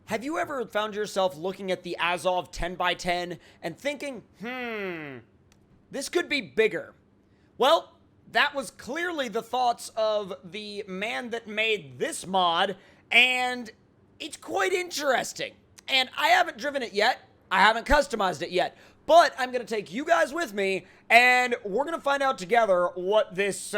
Have you ever found yourself looking at the Azov 10x10 and thinking, this could be bigger? Well, that was clearly the thoughts of the man that made this mod, and it's quite interesting. And I haven't driven it yet. I haven't customized it yet. But I'm going to take you guys with me, and we're going to find out together what this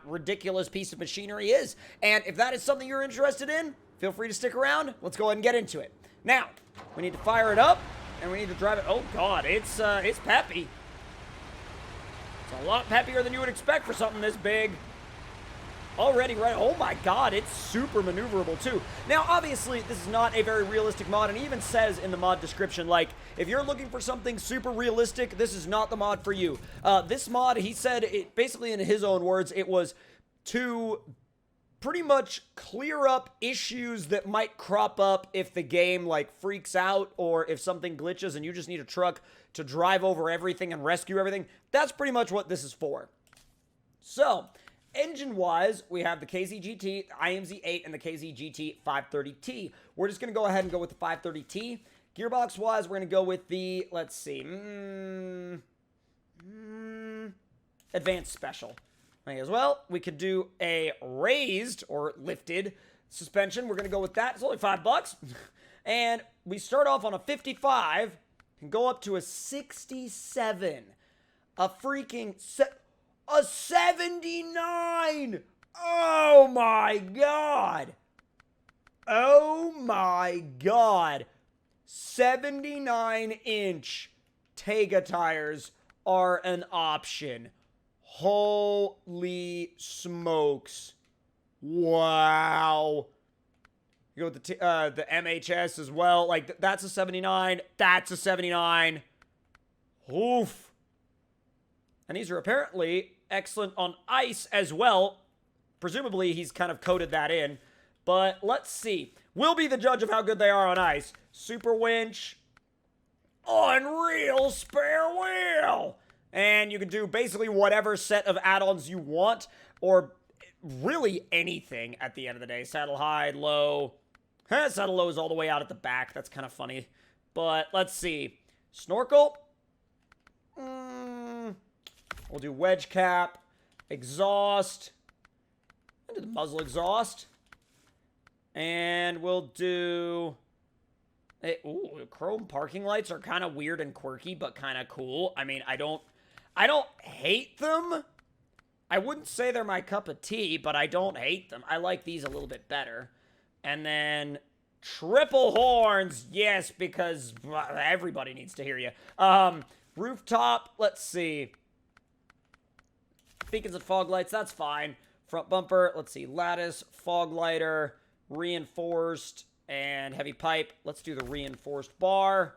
ridiculous piece of machinery is. And if that is something you're interested in, feel free to stick around. Let's go ahead and get into it. Now, we need to fire it up, and we need to drive it. Oh, God, it's peppy. It's a lot peppier than you would expect for something this big. Already, right? Oh my God, it's super maneuverable too. Now, obviously, this is not a very realistic mod, and it even says in the mod description, like, if you're looking for something super realistic, this is not the mod for you. This mod, he said, it basically in his own words, it was to pretty much clear up issues that might crop up if the game, like, freaks out, or if something glitches and you just need a truck to drive over everything and rescue everything. That's pretty much what this is for. So, engine-wise, we have the KZGT, the IMZ8, and the KZGT 530T. We're just going to go ahead and go with the 530T. Gearbox-wise, we're going to go with the, let's see, Advanced Special. May as well. We could do a raised or lifted suspension. We're going to go with that. It's only $5. And we start off on a 55 and go up to a 67. A freaking... A 79! Oh my God! Oh my God! 79-inch Tega tires are an option. Holy smokes. Wow. You go with the MHS as well. Like, that's a 79. That's a 79. Oof. And these are apparently excellent on ice as well. Presumably, he's kind of coded that in. But let's see. We'll be the judge of how good they are on ice. Super winch. Unreal spare wheel. And you can do basically whatever set of add-ons you want. Or really anything at the end of the day. Saddle high, low. Saddle low is all the way out at the back. That's kind of funny. But let's see. Snorkel. We'll do wedge cap, exhaust, and do the muzzle exhaust. And we'll do... ooh, chrome parking lights are kind of weird and quirky, but kind of cool. I mean, I don't hate them. I wouldn't say they're my cup of tea, but I don't hate them. I like these a little bit better. And then triple horns. Yes, because everybody needs to hear you. Rooftop, let's see. Beacons and fog lights, that's fine. Front bumper, let's see. Lattice, fog lighter, reinforced, and heavy pipe. Let's do the reinforced bar.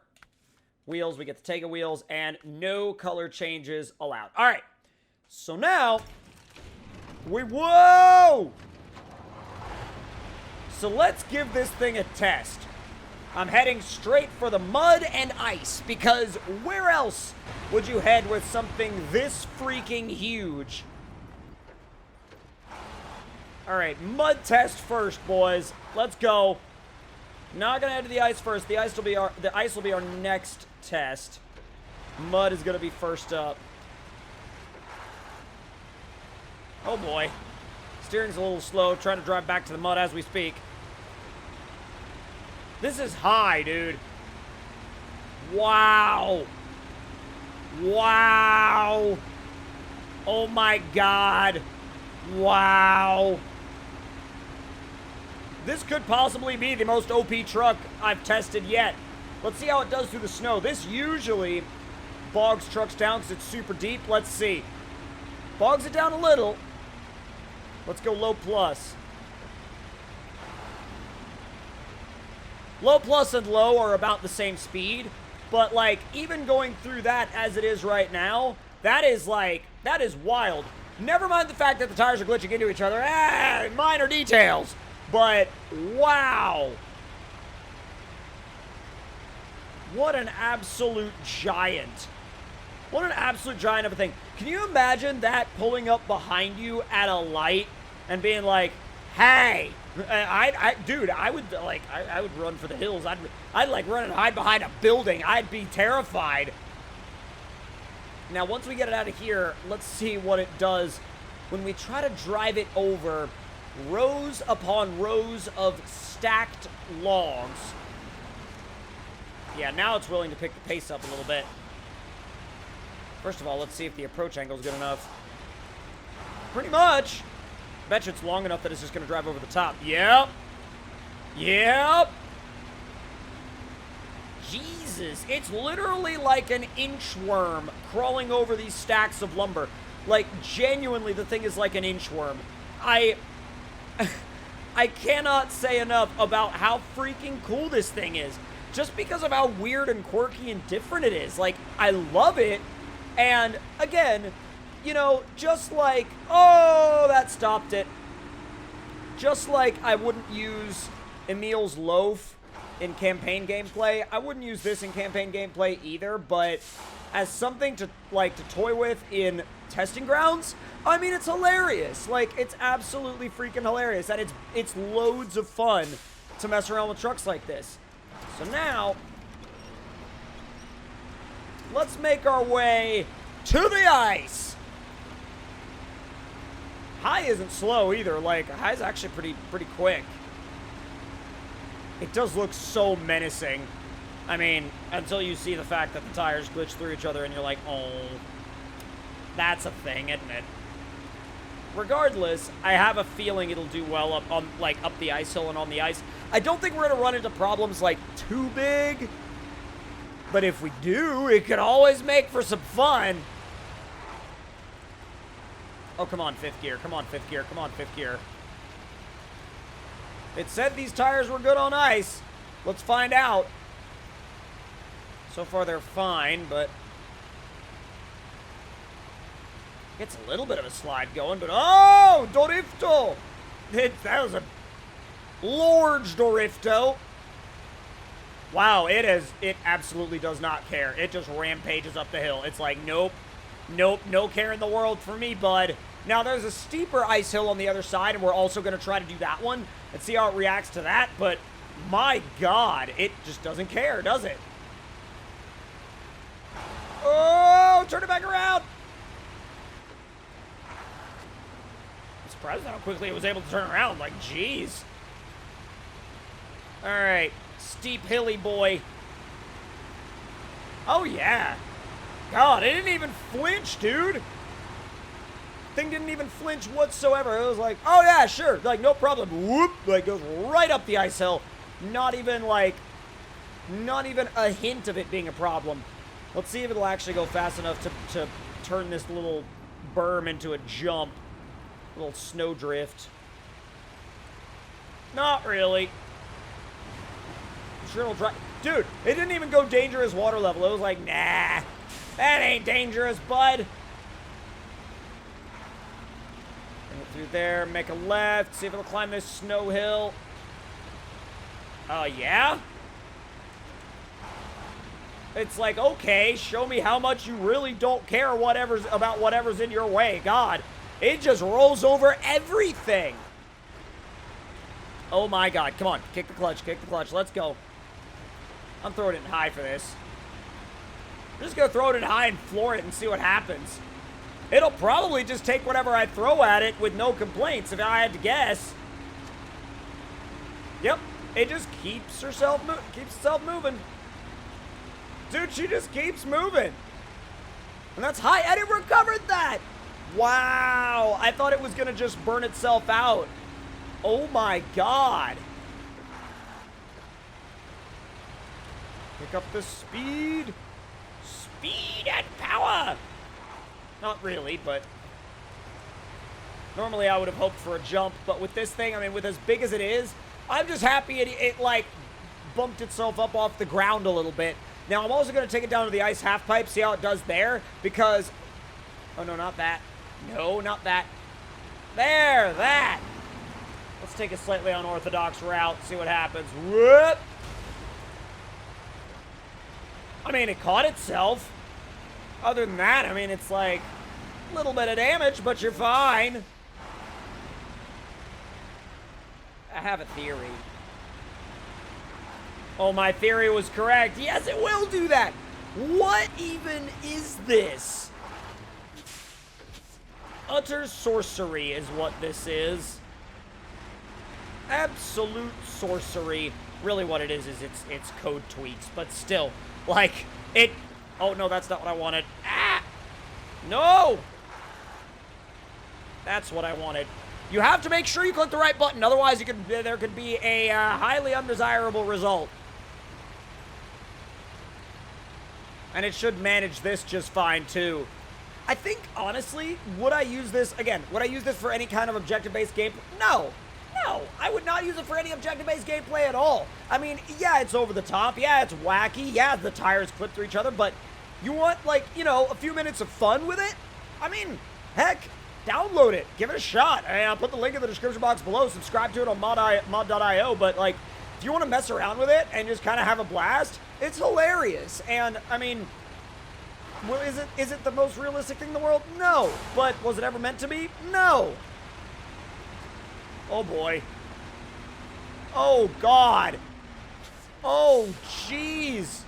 Wheels, we get the Tega wheels, and no color changes allowed. All right. So now, whoa! So let's give this thing a test. I'm heading straight for the mud and ice, because where else would you head with something this freaking huge? All right, mud test first, boys. Let's go. Not gonna head to the ice first. The ice will be our next test. Mud is gonna be first up. Oh boy, steering's a little slow. Trying to drive back to the mud as we speak. This is high, dude. Wow. Wow. Oh my God. Wow. This could possibly be the most OP truck I've tested yet. Let's see how it does through the snow. This usually bogs trucks down because it's super deep. Let's see. Bogs it down a little. Let's go low plus. Low plus and low are about the same speed, but like even going through that as it is right now, that is wild. Never mind the fact that the tires are glitching into each other. Minor details, but wow. What an absolute giant. What an absolute giant of a thing. Can you imagine that pulling up behind you at a light and being like, hey, Dude, I would like, I would run for the hills. I'd like run and hide behind a building. I'd be terrified. Now, once we get it out of here, let's see what it does when we try to drive it over rows upon rows of stacked logs. Yeah, now it's willing to pick the pace up a little bit. First of all, let's see if the approach angle is good enough. Pretty much. Bet you it's long enough that it's just going to drive over the top. Yep. Yep. Jesus. It's literally like an inchworm crawling over these stacks of lumber. Like, genuinely, the thing is like an inchworm. I cannot say enough about how freaking cool this thing is. Just because of how weird and quirky and different it is. Like, I love it. And, again, you know, just like, oh, that stopped it. Just like I wouldn't use Emil's loaf in campaign gameplay, I wouldn't use this in campaign gameplay either, but as something to, like, to toy with in testing grounds, I mean, it's hilarious. Like, it's absolutely freaking hilarious, and it's loads of fun to mess around with trucks like this. So now, let's make our way to the ice. High isn't slow either. Like, high's actually pretty quick. It does look so menacing. I mean, until you see the fact that the tires glitch through each other and you're like, oh, that's a thing, isn't it? Regardless, I have a feeling it'll do well up on, like, up the ice hill and on the ice. I don't think we're gonna run into problems like too big, but if we do, it could always make for some fun. Oh, come on, fifth gear. Come on, fifth gear. Come on, fifth gear. It said these tires were good on ice. Let's find out. So far, they're fine, but it's a little bit of a slide going, but oh, Dorifto! That was a large Dorifto. Wow, it absolutely does not care. It just rampages up the hill. It's like, nope. Nope, no care in the world for me, bud. Now, there's a steeper ice hill on the other side, and we're also going to try to do that one and see how it reacts to that, but my God, it just doesn't care, does it? Oh, turn it back around. I'm surprised how quickly it was able to turn around. Like, jeez. All right, steep hilly boy. Oh, yeah. God, it didn't even flinch, dude. Thing didn't even flinch whatsoever. It was like, oh yeah, sure, like no problem. Whoop, like goes right up the ice hill. Not even a hint of it being a problem. Let's see if it'll actually go fast enough to turn this little berm into a jump. A little snowdrift. Not really. I'm sure it'll try. Dude, it didn't even go dangerous water level. It was like, nah. That ain't dangerous, bud. Bring it through there, make a left, see if it'll climb this snow hill. Yeah? It's like, okay, show me how much you really don't care about whatever's in your way. God, it just rolls over everything. Oh my God, come on, kick the clutch, let's go. I'm throwing it in high for this. I'm just going to throw it in high and floor it and see what happens. It'll probably just take whatever I throw at it with no complaints, if I had to guess. Yep, it just keeps itself moving. Dude, she just keeps moving. And that's high, and it recovered that. Wow, I thought it was going to just burn itself out. Oh my God. Pick up the speed. Speed and power! Not really, but normally I would have hoped for a jump, but with this thing, I mean, with as big as it is, I'm just happy it like, bumped itself up off the ground a little bit. Now, I'm also going to take it down to the ice half pipe, see how it does there, because, oh, no, not that. No, not that. There, that. Let's take a slightly unorthodox route, see what happens. Whoop! I mean, it caught itself. Other than that, I mean, it's like a little bit of damage, but you're fine. have a theory. Oh, my theory was correct. Yes, it will do that. What even is this? Utter sorcery is what this is. Absolute sorcery. Really what it is it's code tweaks, but still, like, it... Oh, no, that's not what I wanted. Ah! No! That's what I wanted. You have to make sure you click the right button, otherwise there could be a highly undesirable result. And it should manage this just fine, too. I think, honestly, would I use this, again, would I use this for any kind of objective-based gameplay? No. No, I would not use it for any objective-based gameplay at all. I mean, yeah, it's over the top. Yeah, it's wacky. Yeah, the tires clip through each other. But you want, like, you know, a few minutes of fun with it? I mean, heck, download it. Give it a shot. I'll put the link in the description box below. Subscribe to it on mod.io. But, like, if you want to mess around with it and just kind of have a blast, it's hilarious. And, I mean, well, is it the most realistic thing in the world? No. But was it ever meant to be? No. Oh, boy. Oh, God. Oh, jeez.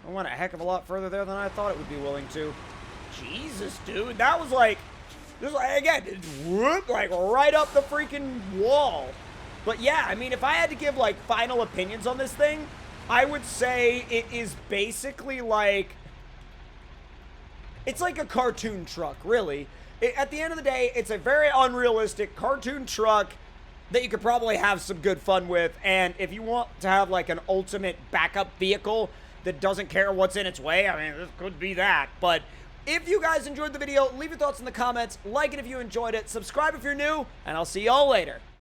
I went a heck of a lot further there than I thought it would be willing to. Jesus, dude. That was like, again, whoop, like right up the freaking wall. But yeah, I mean, if I had to give like final opinions on this thing, I would say it is basically like, it's like a cartoon truck, really. At the end of the day, it's a very unrealistic cartoon truck that you could probably have some good fun with. And if you want to have like an ultimate backup vehicle that doesn't care what's in its way, I mean, this could be that. But if you guys enjoyed the video, leave your thoughts in the comments, like it if you enjoyed it, subscribe if you're new, and I'll see y'all later.